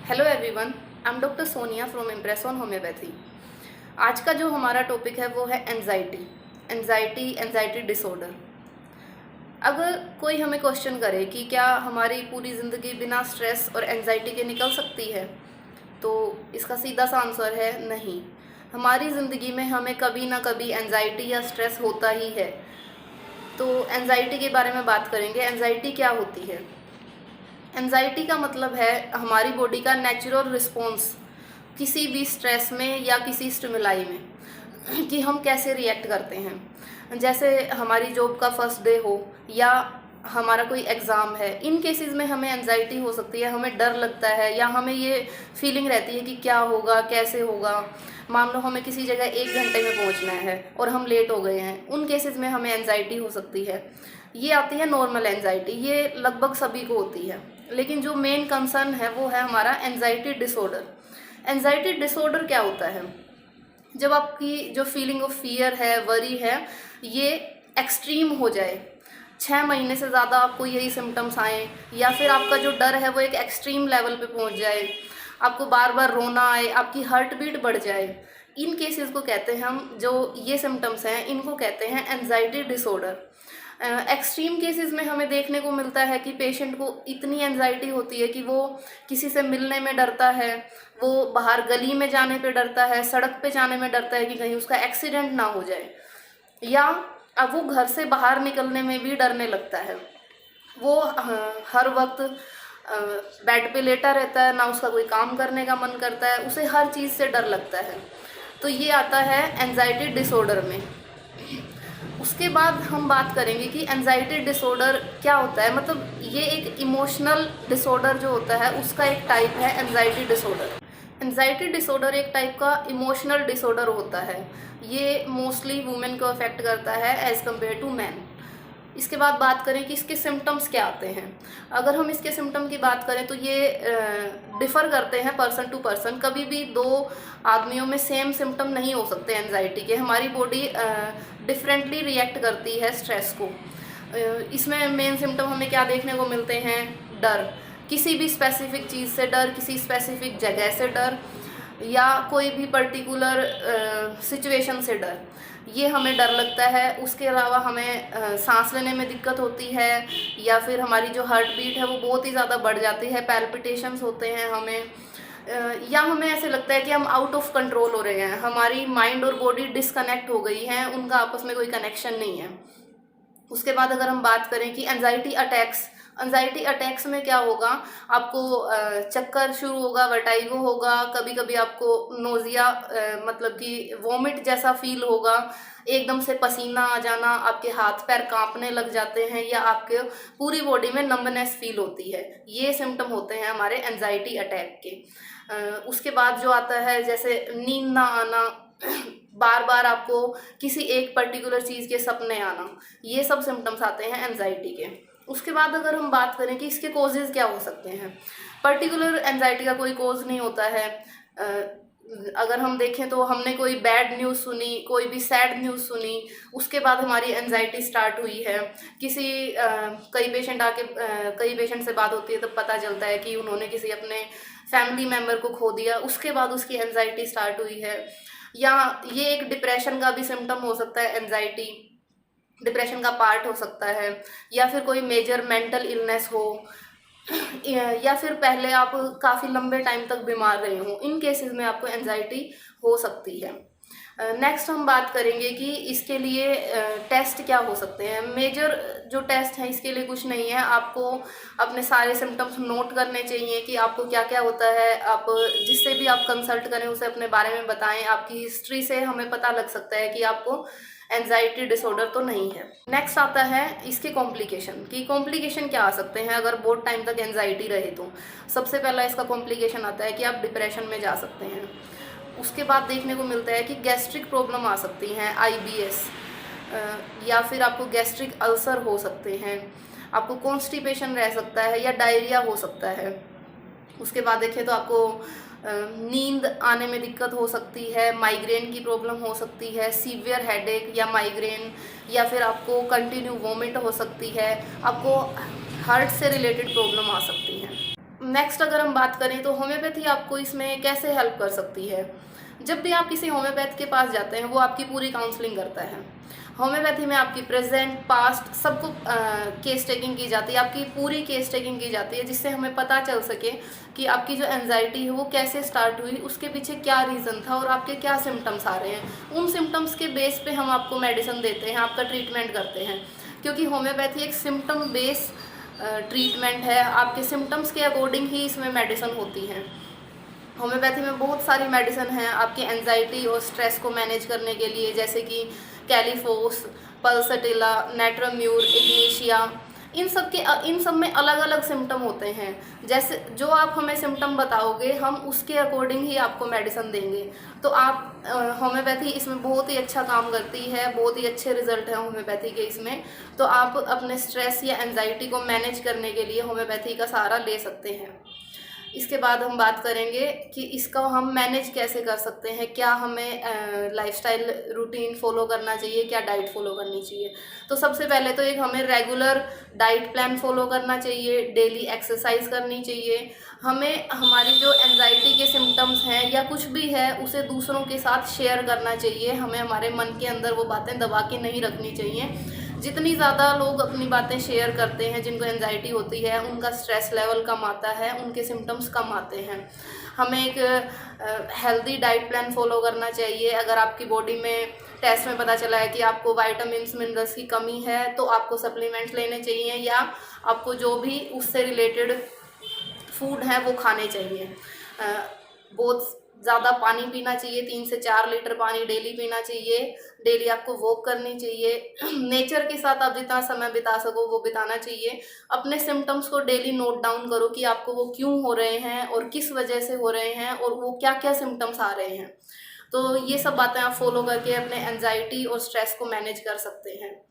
Hello everyone, I am doctor Sonia from impress on homeopathy. आज का जो हमारा टॉपिक है वो है एंजाइटी डिसऑर्डर। अगर कोई हमें क्वेश्चन करे कि क्या हमारी पूरी ज़िंदगी बिना स्ट्रेस और एंजाइटी के निकल सकती है, तो इसका सीधा सा आंसर है नहीं। हमारी ज़िंदगी में हमें कभी ना कभी एंजाइटी या स्ट्रेस होता ही है। तो एंजाइटी के बारे में बात करेंगे। एंजाइटी क्या होती है? एंजाइटी का मतलब है हमारी बॉडी का नेचुरल रिस्पॉन्स किसी भी स्ट्रेस में या किसी स्टिमुलाई में कि हम कैसे रिएक्ट करते हैं। जैसे हमारी जॉब का फर्स्ट डे हो या हमारा कोई एग्ज़ाम है, इन केसेस में हमें एंजाइटी हो सकती है, हमें डर लगता है या हमें ये फीलिंग रहती है कि क्या होगा, कैसे होगा। मान लो हमें किसी जगह 1 घंटे में पहुंचना है और हम लेट हो गए हैं, उन केसेस में हमें एंजाइटी हो सकती है। ये आती है नॉर्मल एंजाइटी, ये लगभग सभी को होती है। लेकिन जो मेन कंसर्न है वो है हमारा एंजाइटी डिसऑर्डर। एंजाइटी डिसऑर्डर क्या होता है? जब आपकी जो फीलिंग ऑफ फियर है, वरी है, ये एक्सट्रीम हो जाए, 6 महीने से ज़्यादा आपको यही सिम्टम्स आए, या फिर आपका जो डर है वो एक एक्सट्रीम लेवल पे पहुंच जाए, आपको बार बार रोना आए, आपकी हार्ट बीट बढ़ जाए, इन केसेस को कहते हैं हम, जो ये सिम्टम्स हैं इनको कहते हैं एंजाइटी डिसऑर्डर। एक्सट्रीम केसेस में हमें देखने को मिलता है कि पेशेंट को इतनी एंजाइटी होती है कि वो किसी से मिलने में डरता है, वो बाहर गली में जाने पे डरता है, सड़क पे जाने में डरता है कि कहीं उसका एक्सीडेंट ना हो जाए, या अब वो घर से बाहर निकलने में भी डरने लगता है। वो हर वक्त बेड पे लेटा रहता है, ना उसका कोई काम करने का मन करता है, उसे हर चीज़ से डर लगता है। तो ये आता है एंजाइटी डिसऑर्डर में। उसके बाद हम बात करेंगे कि एंजाइटी डिसऑर्डर क्या होता है। मतलब ये एक इमोशनल डिसऑर्डर जो होता है उसका एक टाइप है एंजाइटी डिसऑर्डर। एंजाइटी डिसऑर्डर एक टाइप का इमोशनल डिसऑर्डर होता है। ये मोस्टली वुमेन को अफेक्ट करता है एज कम्पेयर टू मैन। इसके बाद बात करें कि इसके सिम्टम्स क्या आते हैं। अगर हम इसके सिम्टम की बात करें तो ये डिफ़र करते हैं पर्सन टू पर्सन। कभी भी दो आदमियों में सेम सिम्टम नहीं हो सकते एंजाइटी के। हमारी बॉडी डिफरेंटली रिएक्ट करती है स्ट्रेस को। इसमें मेन सिम्टम हमें क्या देखने को मिलते हैं? डर, किसी भी स्पेसिफिक चीज़ से डर, किसी स्पेसिफिक जगह से डर, या कोई भी पर्टिकुलर सिचुएशन से डर, ये हमें डर लगता है। उसके अलावा हमें सांस लेने में दिक्कत होती है, या फिर हमारी जो हार्ट बीट है वो बहुत ही ज़्यादा बढ़ जाती है, पैल्पिटेशंस होते हैं हमें, या हमें ऐसे लगता है कि हम आउट ऑफ कंट्रोल हो रहे हैं, हमारी माइंड और बॉडी डिस्कनेक्ट हो गई हैं, उनका आपस में कोई कनेक्शन नहीं है। उसके बाद अगर हम बात करें कि एंजाइटी अटैक्स में क्या होगा, आपको चक्कर शुरू होगा, वर्टाइगो होगा, कभी कभी आपको नोजिया मतलब कि वॉमिट जैसा फील होगा, एकदम से पसीना आ जाना, आपके हाथ पैर कांपने लग जाते हैं, या आपके पूरी बॉडी में नंबनेस फील होती है। ये सिम्टम होते हैं हमारे एंजाइटी अटैक के। उसके बाद जो आता है जैसे नींद ना आना, बार बार आपको किसी एक पर्टिकुलर चीज़ के सपने आना, ये सब सिम्टम्स आते हैं एंजाइटी के। उसके बाद अगर हम बात करें कि इसके कॉजेज़ क्या हो सकते हैं, पर्टिकुलर एंजाइटी का कोई कॉज नहीं होता है। अगर हम देखें तो हमने कोई बैड न्यूज़ सुनी, कोई भी सैड न्यूज़ सुनी, उसके बाद हमारी एंजाइटी स्टार्ट हुई है। कई पेशेंट से बात होती है तब पता चलता है कि उन्होंने किसी अपने फैमिली मेम्बर को खो दिया, उसके बाद उसकी एंजाइटी स्टार्ट हुई है। या ये एक डिप्रेशन का भी सिम्टम हो सकता है, एंजाइटी डिप्रेशन का पार्ट हो सकता है, या फिर कोई मेजर मेंटल इलनेस हो, या फिर पहले आप काफ़ी लंबे टाइम तक बीमार रहे हो, इन केसेस में आपको एंजाइटी हो सकती है। नेक्स्ट हम बात करेंगे कि इसके लिए टेस्ट क्या हो सकते हैं। मेजर जो टेस्ट हैं इसके लिए कुछ नहीं है, आपको अपने सारे सिम्टम्स नोट करने चाहिए कि आपको क्या क्या होता है। आप जिससे भी आप कंसल्ट करें उसे अपने बारे में बताएं। आपकी हिस्ट्री से हमें पता लग सकता है कि आपको एंजाइटी डिसऑर्डर तो नहीं है। नेक्स्ट आता है इसके कॉम्प्लिकेशन, कि कॉम्प्लिकेशन क्या आ सकते हैं अगर बहुत टाइम तक एंजाइटी रहे तो। सबसे पहला इसका कॉम्प्लिकेशन आता है कि आप डिप्रेशन में जा सकते हैं। उसके बाद देखने को मिलता है कि गैस्ट्रिक प्रॉब्लम आ सकती हैं, आईबीएस, या फिर आपको गैस्ट्रिक अल्सर हो सकते हैं, आपको कॉन्स्टिपेशन रह सकता है, या डायरिया हो सकता है। उसके बाद देखें तो आपको नींद आने में दिक्कत हो सकती है, माइग्रेन की प्रॉब्लम हो सकती है, सीवियर हेडेक या माइग्रेन, या फिर आपको कंटिन्यू वॉमिट हो सकती है, आपको हार्ट से रिलेटेड प्रॉब्लम आ सकती है। नेक्स्ट अगर हम बात करें तो होम्योपैथी आपको इसमें कैसे हेल्प कर सकती है। जब भी आप किसी होम्योपैथ के पास जाते हैं वो आपकी पूरी काउंसलिंग करता है। होम्योपैथी में आपकी प्रेजेंट पास्ट सबको केस टेकिंग की जाती है, आपकी पूरी केस टेकिंग की जाती है, जिससे हमें पता चल सके कि आपकी जो एंजाइटी है वो कैसे स्टार्ट हुई, उसके पीछे क्या रीज़न था और आपके क्या सिम्टम्स आ रहे हैं। उन सिम्टम्स के बेस पे हम आपको मेडिसिन देते हैं, आपका ट्रीटमेंट करते हैं, क्योंकि होम्योपैथी एक सिम्टम बेस ट्रीटमेंट है। आपके सिम्टम्स के अकॉर्डिंग ही इसमें मेडिसिन होती हैं। होम्योपैथी में बहुत सारी मेडिसिन हैं आपकी एंजाइटी और स्ट्रेस को मैनेज करने के लिए, जैसे कि कैलीफोस, पल्सटिला, नेट्रोम्यूर, इग्नीशिया। इन सब में अलग अलग सिम्टम होते हैं। जैसे जो आप हमें सिम्टम बताओगे हम उसके अकॉर्डिंग ही आपको मेडिसिन देंगे। तो आप होम्योपैथी इसमें बहुत ही अच्छा काम करती है, बहुत ही अच्छे रिजल्ट हैं होम्योपैथी के इसमें। तो आप अपने स्ट्रेस या एंजाइटी को मैनेज करने के लिए होम्योपैथी का सहारा ले सकते हैं। इसके बाद हम बात करेंगे कि इसका हम मैनेज कैसे कर सकते हैं, क्या हमें लाइफस्टाइल रूटीन फॉलो करना चाहिए, क्या डाइट फॉलो करनी चाहिए। तो सबसे पहले तो एक हमें रेगुलर डाइट प्लान फॉलो करना चाहिए, डेली एक्सरसाइज करनी चाहिए। हमें हमारी जो एंजाइटी के सिम्टम्स हैं या कुछ भी है उसे दूसरों के साथ शेयर करना चाहिए। हमें हमारे मन के अंदर वो बातें दबा के नहीं रखनी चाहिए। जितनी ज़्यादा लोग अपनी बातें शेयर करते हैं, जिनको एंजाइटी होती है, उनका स्ट्रेस लेवल कम आता है, उनके सिम्टम्स कम आते हैं। हमें एक हेल्दी डाइट प्लान फॉलो करना चाहिए। अगर आपकी बॉडी में टेस्ट में पता चला है कि आपको विटामिन्स मिनरल्स की कमी है तो आपको सप्लीमेंट्स लेने चाहिए, या आपको जो भी उससे रिलेटेड फूड है वो खाने चाहिए। बहुत ज़्यादा पानी पीना चाहिए, 3 से 4 लीटर पानी डेली पीना चाहिए। डेली आपको वॉक करनी चाहिए। नेचर के साथ आप जितना समय बिता सको वो बिताना चाहिए। अपने सिम्टम्स को डेली नोट डाउन करो कि आपको वो क्यों हो रहे हैं और किस वजह से हो रहे हैं और वो क्या क्या सिम्टम्स आ रहे हैं। तो ये सब बातें आप फॉलो करके अपने एंजाइटी और स्ट्रेस को मैनेज कर सकते हैं।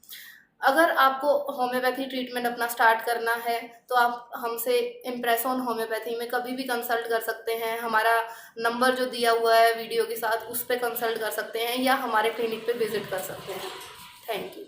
अगर आपको होम्योपैथी ट्रीटमेंट अपना स्टार्ट करना है तो आप हमसे इम्प्रेस ऑन होम्योपैथी में कभी भी कंसल्ट कर सकते हैं। हमारा नंबर जो दिया हुआ है वीडियो के साथ उस पर कंसल्ट कर सकते हैं या हमारे क्लिनिक पे विजिट कर सकते हैं। Thank you.